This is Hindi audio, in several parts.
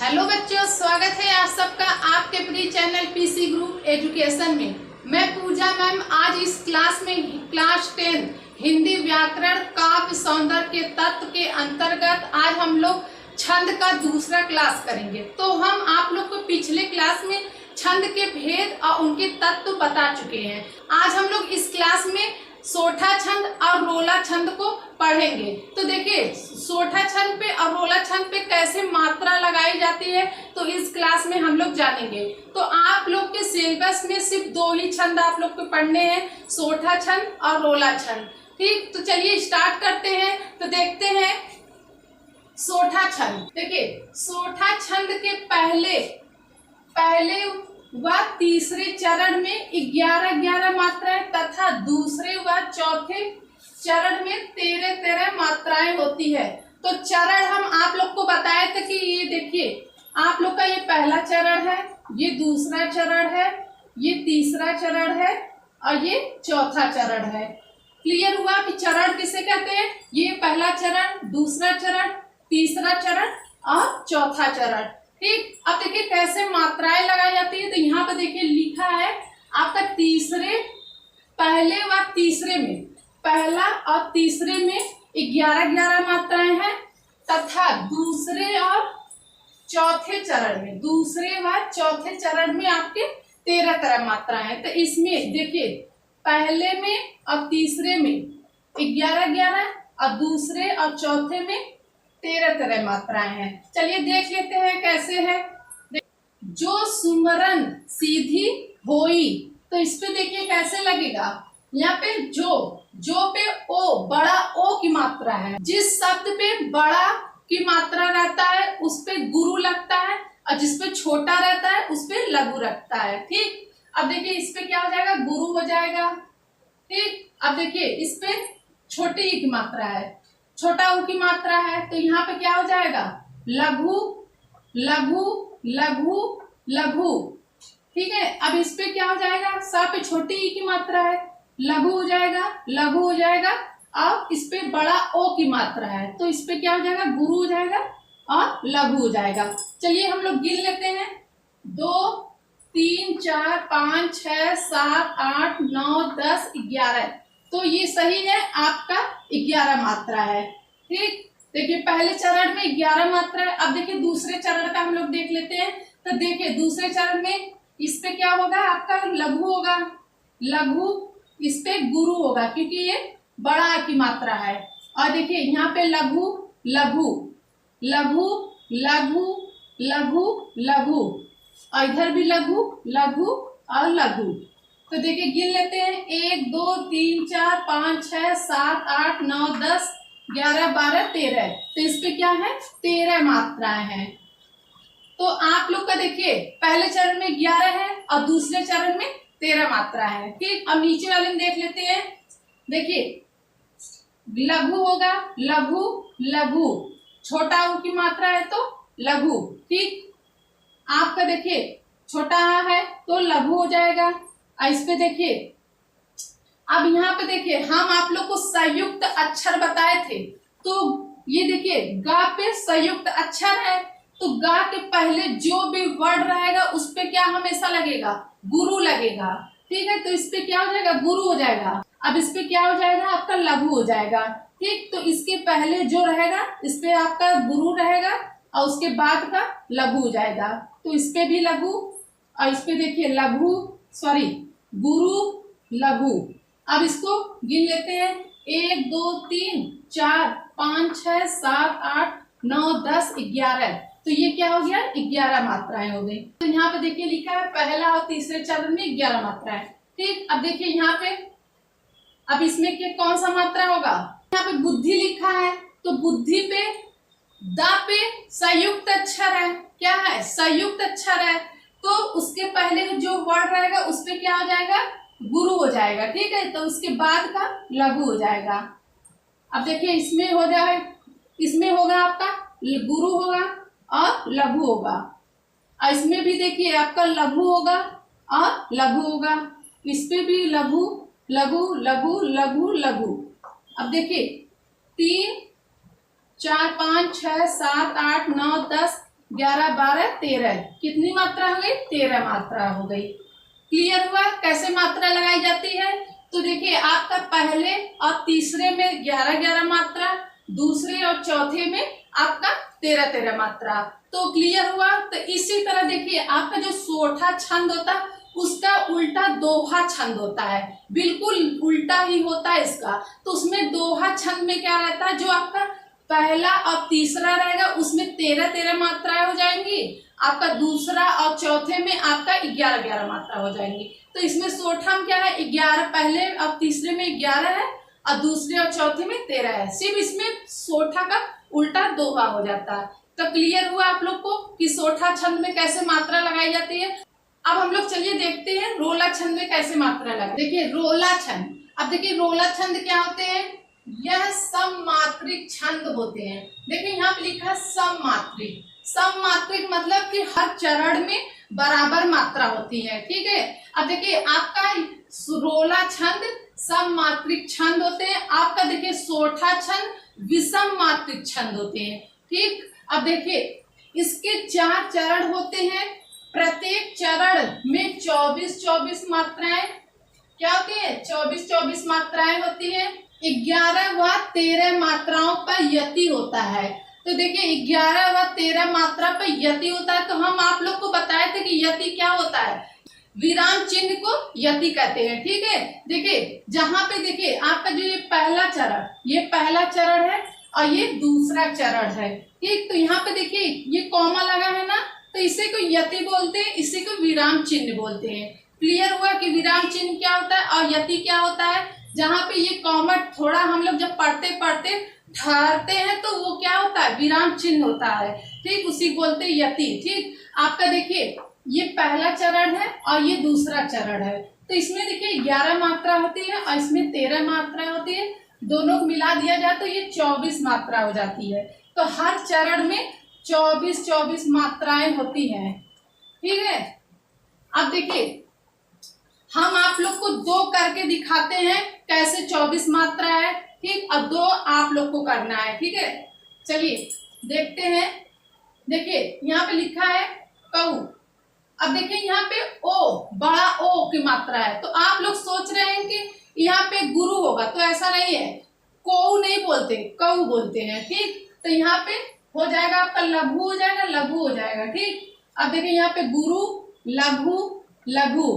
हेलो बच्चों, स्वागत है आप सबका आपके प्रिय चैनल पीसी ग्रुप एजुकेशन में। मैं पूजा मैम आज इस क्लास में क्लास 10 हिंदी व्याकरण काव्य सौंदर्य के तत्व के अंतर्गत आज हम लोग छंद का दूसरा क्लास करेंगे। तो हम आप लोग को पिछले क्लास में छंद के भेद और उनके तत्व बता चुके हैं। आज हम लोग इस क्लास में सोठा छंद और रोला छंद को पढ़ेंगे। तो देखिए, सोठा छंद पे और रोला छंद पे कैसे मात्रा लगाई जाती है तो इस क्लास में हम लोग जानेंगे। तो आप लोग के सिलेबस में सिर्फ दो ही छंद आप लोग को पढ़ने हैं, सोठा छंद और रोला छंद। ठीक, तो चलिए स्टार्ट करते हैं। तो देखते हैं सोठा छंद। देखिए, सोठा छंद के पहले व तीसरे चरण में 11 मात्राएं तथा दूसरे व चौथे चरण में 13 मात्राएं होती है। तो चरण हम आप लोग को बताए थे कि ये देखिए, आप लोग का ये पहला चरण है, ये दूसरा चरण है, ये तीसरा चरण है और ये चौथा चरण है। क्लियर हुआ कि चरण किसे कहते हैं? ये पहला चरण, दूसरा चरण, तीसरा चरण और चौथा चरण। ठीक, अब देखिए कैसे मात्राएं लगाई जाती है। तो यहाँ पे देखिए लिखा है आपका पहले व तीसरे में, पहला और तीसरे में 11 मात्राएं हैं तथा दूसरे और चौथे चरण में आपके 13 मात्राएं हैं। तो इसमें देखिए पहले में और तीसरे में 11 और दूसरे और चौथे में 13 मात्राएं हैं। चलिए देख लेते हैं कैसे है। जो सुमरन सीधी होई, तो इस पे देखिए कैसे लगेगा। यहाँ पे जो पे ओ, बड़ा ओ की मात्रा है। जिस शब्द पे बड़ा की मात्रा रहता है उस पे गुरु लगता है और जिस पे छोटा रहता है उस पे लघु रखता है। ठीक, अब देखिए इस पे क्या हो जाएगा, गुरु हो जाएगा। ठीक, अब देखिए इस पे छोटी ई की मात्रा है, छोटा ऊ की मात्रा है, तो यहाँ पे क्या हो जाएगा, लघु लघु लघु लघु। ठीक है, अब इस पे क्या हो जाएगा, सा पे छोटी ई की मात्रा है, लघु हो जाएगा और इस पे बड़ा ओ की मात्रा है, तो इस पे क्या हो जाएगा, गुरु हो जाएगा और लघु हो जाएगा। चलिए हम लोग गिन लेते हैं। 2 3 4 5 6 7 8 9 10 11। तो ये सही है, आपका 11 मात्रा है। ठीक, देखिए पहले चरण में 11 मात्रा है। अब देखिए दूसरे चरण का हम लोग देख लेते हैं। तो देखिए दूसरे चरण में इस पे क्या होगा, आपका लघु होगा, लघु, इस पे गुरु होगा क्योंकि ये बड़ा की मात्रा है। और देखिए यहाँ पे लघु लघु लघु लघु लघु लघु और इधर भी लघु लघु और लघु। तो देखिए गिन लेते हैं, 1 2 3 4 5 6 7 8 9 10 11 12 13। तो इस पे क्या है, 13 मात्राएं हैं। तो आप लोग का देखिए पहले चरण में 11 है और दूसरे चरण में 13 मात्रा है। ठीक, अब नीचे वाले में देख लेते हैं। देखिए लघु होगा, लघु लघु, छोटा ऊ की मात्रा है तो लघु। ठीक, आपका देखिए छोटा है तो लघु हो जाएगा। इस पे देखिए, अब यहाँ पे देखिए हम आप लोग को संयुक्त अक्षर बताए थे। तो ये देखिए गा पे संयुक्त अक्षर है, तो गा के पहले जो भी वर्ड रहेगा उस पे क्या हमेशा लगेगा, गुरु लगेगा। ठीक है, तो इस पे क्या हो जाएगा, गुरु हो जाएगा। अब इस पे क्या हो जाएगा, आपका लघु हो जाएगा। ठीक, तो इसके पहले जो रहेगा इस पे आपका गुरु रहेगा और उसके बाद का लघु हो जाएगा। तो इस पे भी लघु और इस पे देखिए गुरु लघु। अब इसको गिन लेते हैं, 1 2 3 4 5 6 7 8 9 10 11। तो ये क्या हो गया, 11 मात्राएं हो गई। तो यहाँ पे देखिए लिखा है पहला और तीसरे चरण में 11 मात्राएं। ठीक, अब देखिए यहाँ पे, अब इसमें के कौन सा मात्रा होगा, यहाँ पे बुद्धि लिखा है, तो बुद्धि पे दा पे संयुक्त अक्षर है। क्या है, संयुक्त अक्षर है, तो उसके पहले जो वर्ड रहेगा उस पे क्या हो जाएगा, गुरु हो जाएगा। ठीक है, तो उसके बाद का लघु हो जाएगा। अब देखिए इसमें हो जाए, इसमें होगा आपका गुरु होगा और लघु होगा। और इसमें भी देखिए आपका लघु होगा और लघु होगा, इस पे भी लघु लघु लघु लघु लघु। अब देखिए 3 4 5 6 7 8 9 10 11 12 13, कितनी मात्रा हो गई? 13 मात्रा हो गई। क्लियर हुआ कैसे मात्रा लगाई जाती है? तो देखिए आपका पहले और तीसरे में 11 11 मात्रा, दूसरे और चौथे में आपका 13 13 मात्रा। तो क्लियर हुआ। तो इसी तरह देखिए आपका जो सोठा छंद होता है उसका उल्टा दोहा छंद होता है, बिल्कुल उल्टा ही होता है इसका। तो उसमें दोहा छंद में क्या रहता है, जो आपका पहला और तीसरा रहेगा उसमें 13 13 मात्राएं हो जाएंगी, आपका दूसरा और चौथे में आपका 11 11 मात्रा हो जाएंगी। तो इसमें सोठा में क्या है, 11 पहले और तीसरे में 11 है और दूसरे और चौथे में 13 है। सिर्फ इसमें सोठा का उल्टा दोहा हो जाता है। तो क्लियर हुआ आप लोग को कि सोठा छंद में कैसे मात्रा लगाई जाती है। अब हम लोग चलिए देखते हैं रोला छंद में कैसे मात्रा लगा। देखिए रोला छंद, अब देखिए रोला छंद क्या होते हैं, यह सममात्रिक छंद होते हैं। देखिए यहाँ पे लिखा है सममात्रिक। सममात्रिक मतलब कि हर चरण में बराबर मात्रा होती है, ठीक है। अब देखिए आपका रोला छंद सममात्रिक छंद होते हैं, आपका देखिए सोठा छंद विषम मात्रिक छंद होते हैं, ठीक। अब देखिए इसके 4 चरण होते हैं, प्रत्येक चरण में 24 24 मात्राएं क्या होती है, 24 24 मात्राएं होती है। 11 व 13 मात्राओं पर यति होता है। तो देखिए 11 व 13 मात्रा पर यति होता है। तो हम आप लोग को बताए थे कि यति क्या होता है, विराम चिन्ह को यति कहते हैं, ठीक है। देखिए जहां पे देखिए आपका जो ये पहला चरण है और ये दूसरा चरण है, ठीक। तो यहाँ पे देखिए ये कॉमा लगा है ना, तो इसे को यति बोलते हैं, इसे को विराम चिन्ह बोलते हैं। क्लियर हुआ कि विराम चिन्ह क्या होता है और यति क्या होता है। जहाँ पे ये कॉमा थोड़ा हम लोग जब पढ़ते पढ़ते ठहरते हैं तो वो क्या होता है, विराम चिन्ह होता है, ठीक, उसी बोलते हैं यति, ठीक। आपका देखिए ये पहला चरण है और ये दूसरा चरण है। तो इसमें देखिए 11 मात्रा होती है और इसमें 13 मात्रा होती है, दोनों को मिला दिया जाए तो ये 24 मात्रा हो जाती है। तो हर चरण में 24 24 मात्राएं होती हैं, ठीक है। अब देखिए हम आप लोग को 2 करके दिखाते हैं कैसे 24 मात्रा है, ठीक, और 2 आप लोग को करना है, ठीक है। चलिए देखते हैं। देखिए यहाँ पे लिखा है कऊ। अब देखिए यहाँ पे ओ, बड़ा ओ की मात्रा है। तो आप लोग सोच रहे हैं कि यहाँ पे गुरु होगा, तो ऐसा नहीं है, को नहीं बोलते, कऊ बोलते हैं, ठीक। तो यहाँ पे हो जाएगा आपका लघु हो जाएगा, लघु हो जाएगा, ठीक। अब देखिए यहाँ पे गुरु, लघु, लघु।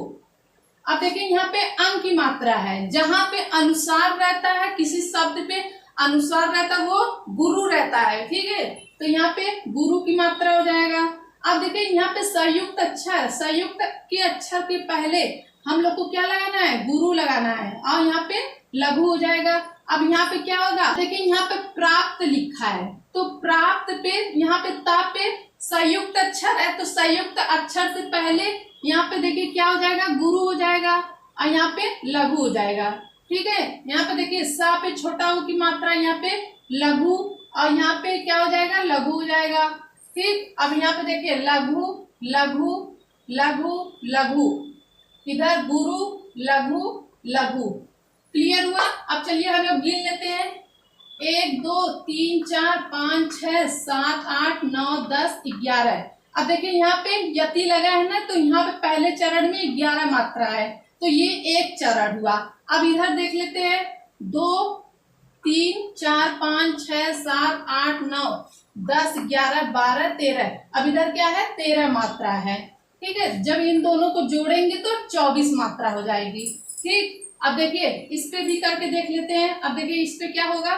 अब देखिए यहाँ पे अंक की मात्रा है, जहां पे अनुसार रहता है, किसी शब्द पे अनुसार रहता है वो गुरु रहता है, ठीक है। तो यहाँ पे गुरु की मात्रा हो जाएगा। अब देखिए यहाँ पे संयुक्त अक्षर, संयुक्त के अक्षर के पहले हम लोग को क्या लगाना है, गुरु लगाना है, और यहाँ पे लघु हो जाएगा। अब यहाँ पे क्या होगा, देखिए यहाँ पे प्राप्त लिखा है, तो प्राप्त पे यहाँ पे ता पे संयुक्त अक्षर है, तो संयुक्त अक्षर से पहले यहाँ पे देखिए क्या हो जाएगा, गुरु हो जाएगा और यहाँ पे लघु हो जाएगा, ठीक है। यहाँ पे देखिए सा पे छोटा ऊ की मात्रा, यहाँ पे लघु, और यहाँ पे क्या हो जाएगा, लघु हो जाएगा, ठीक। अब यहाँ पे देखिए लघु, लघु, लघु, लघु, इधर गुरु, लघु, लघु। क्लियर हुआ। अब चलिए हम लोग गिन लेते हैं, 1 2 3 4 5 6 7 8 9 10 11। अब देखिए यहाँ पे यति लगा है ना, तो यहाँ पे पहले चरण में 11 मात्रा है, तो ये एक चरण हुआ। अब इधर देख लेते हैं, 2 3 4 5 6 7 8 9 10 11 12 13। अब इधर क्या है, 13 मात्रा है, ठीक है। जब इन दोनों को जोड़ेंगे तो 24 मात्रा हो जाएगी, ठीक। अब देखिए इस पे भी करके देख लेते हैं। अब देखिए इस पे क्या होगा,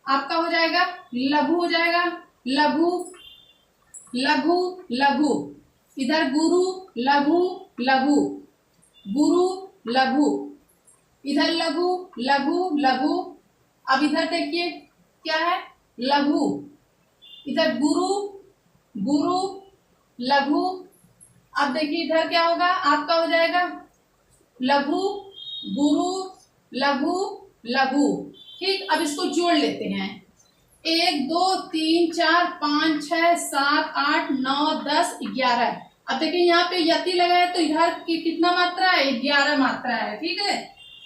आपका हो जाएगा लघु हो जाएगा, लघु, लघु, लघु, इधर गुरु, लघु, लघु, गुरु, लघु, इधर लघु, लघु, लघु। अब इधर देखिए क्या है, लघु, इधर गुरु, गुरु, लघु। अब देखिए इधर क्या होगा, आपका हो जाएगा लघु, गुरु, लघु, लघु, ठीक। अब इसको जोड़ लेते हैं, 1 2 3 4 5 6 7 8 9 10 11। अब देखिए यहाँ पे यति लगा है, तो इधर की कितना मात्रा है, 11 मात्रा है, ठीक है।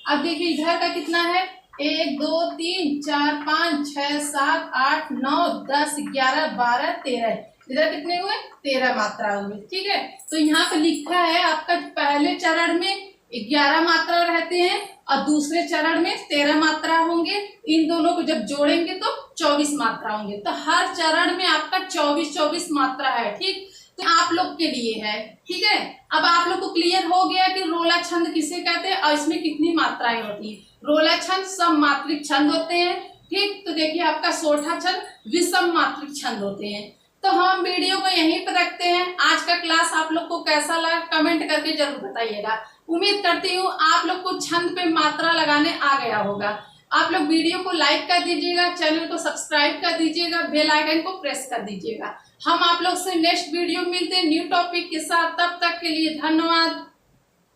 अब देखिए इधर का कितना है, 1 2 3 4 5 6 7 8 9 10 11 12 13। इधर कितने हुए, 13 मात्रा हुए। ठीक है, तो यहाँ पे लिखा है आपका पहले चरण में 11 मात्रा रहते हैं और दूसरे चरण में 13 मात्रा होंगे। इन दोनों को जब जोड़ेंगे तो 24 मात्रा होंगे। तो हर चरण में आपका 24 मात्रा है। ठीक, तो आप लोग के लिए है। ठीक है, अब आप लोग को क्लियर हो गया कि रोला छंद किसे कहते हैं और इसमें कितनी मात्राएं होती है। रोला छंद सम मात्रिक छंद होते हैं। ठीक, तो देखिए आपका सोठा छंद विषम मात्रिक छंद होते हैं। तो हम वीडियो को यहीं पर रखते हैं। आज का क्लास आप लोग को कैसा लगा कमेंट करके जरूर बताइएगा। उम्मीद करती हूँ आप लोग को छंद पे मात्रा लगाने आ गया होगा। आप लोग वीडियो को लाइक कर दीजिएगा, चैनल को सब्सक्राइब कर दीजिएगा, बेल आइकन को प्रेस कर दीजिएगा। हम आप लोग से नेक्स्ट वीडियो मिलते हैं न्यू टॉपिक के साथ। तब तक के लिए धन्यवाद।